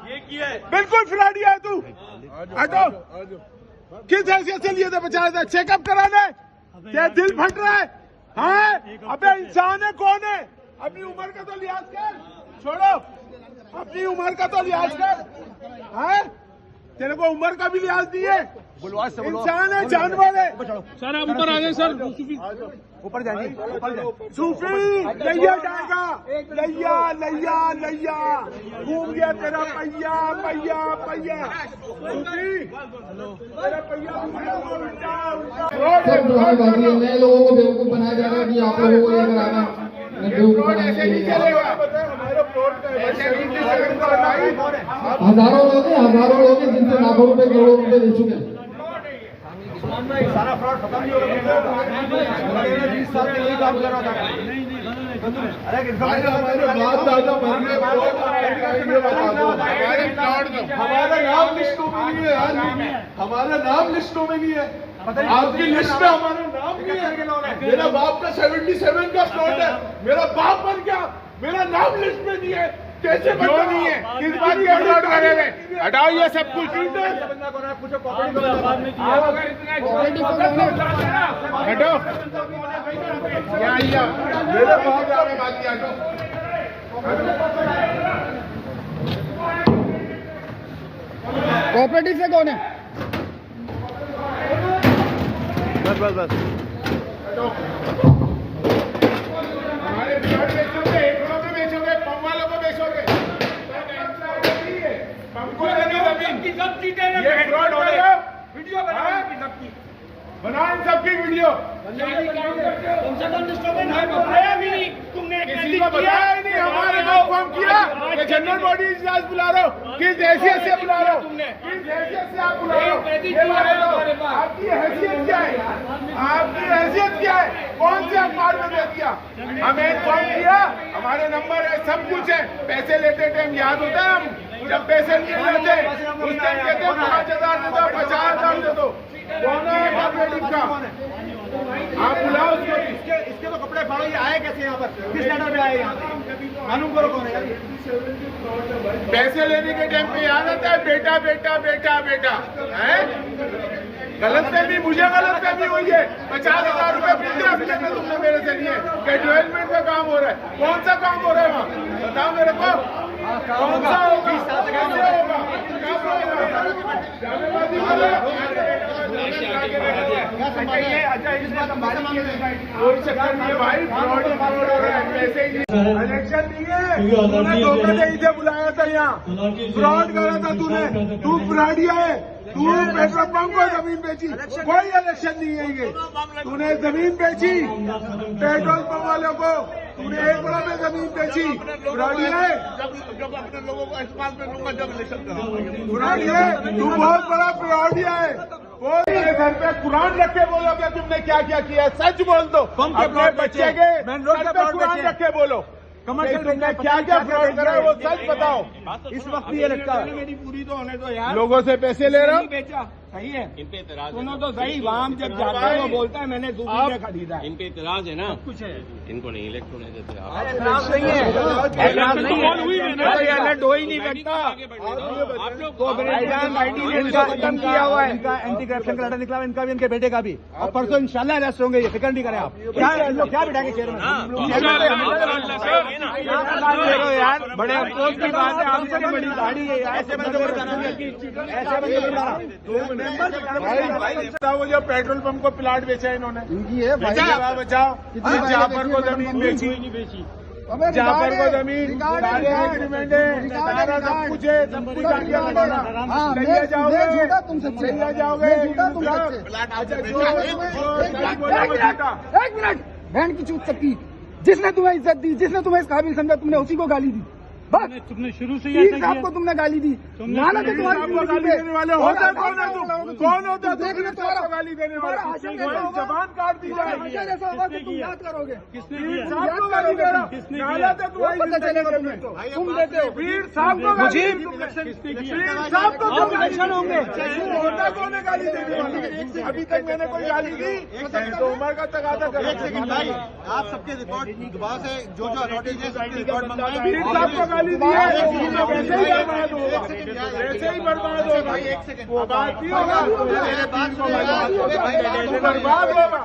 बिल्कुल फ्रॉडिया है तू। हटो। किस हैसियत से लिए थे 50,000 चेकअप कराने? क्या दिल फट रहा है? हाँ अबे इंसान है कौन है? अपनी उम्र का तो लिहाज कर, छोड़ो अपनी उम्र का तो लिहाज कर। हाँ तेरे को उम्र का भी लिहाज नहीं है, इंसान है जानवर है। सर आप ऊपर आ जाए सर, ऊपर जाएंगे। सूफी लैया जाएगा, लैया लैया लैया घूम गया तेरा पैया पैया पैया। सूफी तेरा पैया नए लोगों को बेवकूफ बनाया जा रहा है कि आप लोगों को लेकर आना बेवकूफ बनाने के लिए। हजारों लोग हैं जिनसे लाखों रुपए करोड़ों रुपए ले चुके हैं। सारा फ्रॉड खत्म नहीं होगा। 20 साल से यही काम कर रहा था। अरे हमारा नाम लिस्टों में नहीं है यार, हमारा नाम लिस्टों में नहीं है। आपकी लिस्ट में हमारा नाम नहीं है। मेरा बाप का 77 का प्लॉट है, मेरा बाप बन गया, मेरा नाम लिस्ट में नहीं है। कैसे क्यों नहीं है? किस बात की अपलोड करे हुए? हटाओ ये सब कुछ। हटो मेरे कोऑपरेटिव से कौन है? बस बस बस हमारे प्लॉट बेचोगे, एकड़ों में बेचोगे, पम वालों को बेचोगे, हमको देने सब चीजें ये फ्रॉड हो रहा है। वीडियो बना इन सबकी वीडियो। तुमने किसी को बताया ही नहीं, हमारे को इन्फॉर्म किया कि जनरल बॉडी इजलास बुला रहे हो। किस हैसियत से बुला रहे हो? किस हैसियत से आप बुला रहे हो? आपकी हैसियत क्या है? आपकी हैसियत क्या है? कौन से अखबार में दे दिया? हमें इन्फॉर्म किया, हमारे नंबर है, सब कुछ है। पैसे लेते टाइम याद होता है, हम जब पैसे नहीं लेते उस टाइम कहते 5,000 दे दो, 50,000 दे दो। कौन है कोऑपरेटिव का? आप बुलाओ उसको। इसके तो कपड़े फाड़ो। ये आए कैसे यहाँ पर? किस लेटर में आए यहाँ? मालूम करो कौन है। पैसे लेने के टाइम पे याद आता है बेटा बेटा बेटा बेटा है। गलतफहमी, मुझे गलतफहमी हुई है। 50,000 रुपए पिछले हफ्ते में तुमने मेरे से लिए कि डेवलपमेंट का काम हो रहा है। कौन सा काम हो रहा है वहाँ? बताओ मेरे को, कौन सा होगा? कैसे होगा? कोई चक्कर नहीं है भाई, फ्रॉड हो रहा है। पैसे इलेक्शन नहीं है, तूने धोखाधड़ी से बुलाया था यहाँ, फ्रॉड करा था तूने। तू फ्रॉडिया है, तू पेट्रोल पंप को जमीन बेची। कोई इलेक्शन नहीं है ये, तूने जमीन बेची पेट्रोल पंप वालों को, तूने 1 करोड़ में जमीन बेची। फ्रॉडिया है, जब अपने लोगों को इस्तेमाल में लूंगा जब इलेक्शन। फ्रॉडिया है तू, बहुत बड़ा फ्रॉडिया है। मेरे घर पे कुरान रख के बोलोगे तुमने क्या क्या किया? सच बोल दो। अपने बच्चे के कुरान रख के बोलो तुमने क्या क्या फ्रॉड करा है, वो सच बताओ। इस वक्त ये लगता है मेरी पूरी तो होने दो यार। लोगों से पैसे ले रहा हूँ, बेचा सही है। इन पे इतराज सुनो तो सही, वहाँ जब जाता है वो बोलता है मैंने दूसरी से खरीदा। इन पे इतराज है ना, कुछ है इनको नहीं इलेक्ट होने देते। इतराज नहीं है, इतराज नहीं है। अलर्ट हो ही नहीं सकता। आप लोग भाईजान आईडी ने इनका खत्म किया हुआ है। इनका एंटी करप्शन का लेटर निकला, इनका भी इनके बेटे का भी। और परसों इंशाल्लाह अरेस्ट होंगे। ये फिक्र नहीं करें आप। क्या लोग क्या बिठाएंगे चेयर में? यार बड़े अफसोस की बात है, आपसे भी बड़ी गाड़ी है यार। ऐसे बंदे वो जो पेट्रोल पंप को प्लाट बेचा इन्होंने, इनकी है बचाओ बचाओ। जाफर को जमीन बेची, जाफर को जमीन, सारे एग्रीमेंट है, सारा सब कुछ है, सब कुछ ले जाओगे, ले जाओगे। एक मिनट, बहन की चूत सकती, जिसने तुम्हें इज्जत दी, जिसने तुम्हें इस काबिल समझा, तुमने उसी को गाली दी। बस तुमने शुरू से साहब को तुमने गाली दी। लानत है तुम्हारी गाली देने वाले होता है कौन है? तुम कौन होता है? देखने तुम्हारा गाली देने वाला जबान काट दी जाएगी। ऐसा होगा कि तुम याद करोगे। साहब को गाली दे रहा हूँ, पता चलेगा तुम्हें। तुम देते हो वीर साहब को, वीर साहब को इलेक्शन होंगे। होता कौन है गाली देने वाला? अभी तक मैंने कोई गाली दी तो उम्र का तकाजा कर। आप सबके रिकॉर्ड से जो अथॉरिटीज है सबके रिकॉर्ड मंगाए। वीर साहब को गाली दी है तो वैसे ही बर्बाद होगा, वैसे ही बर्बाद होगा। वो बात नहीं होगा, बर्बाद होगा।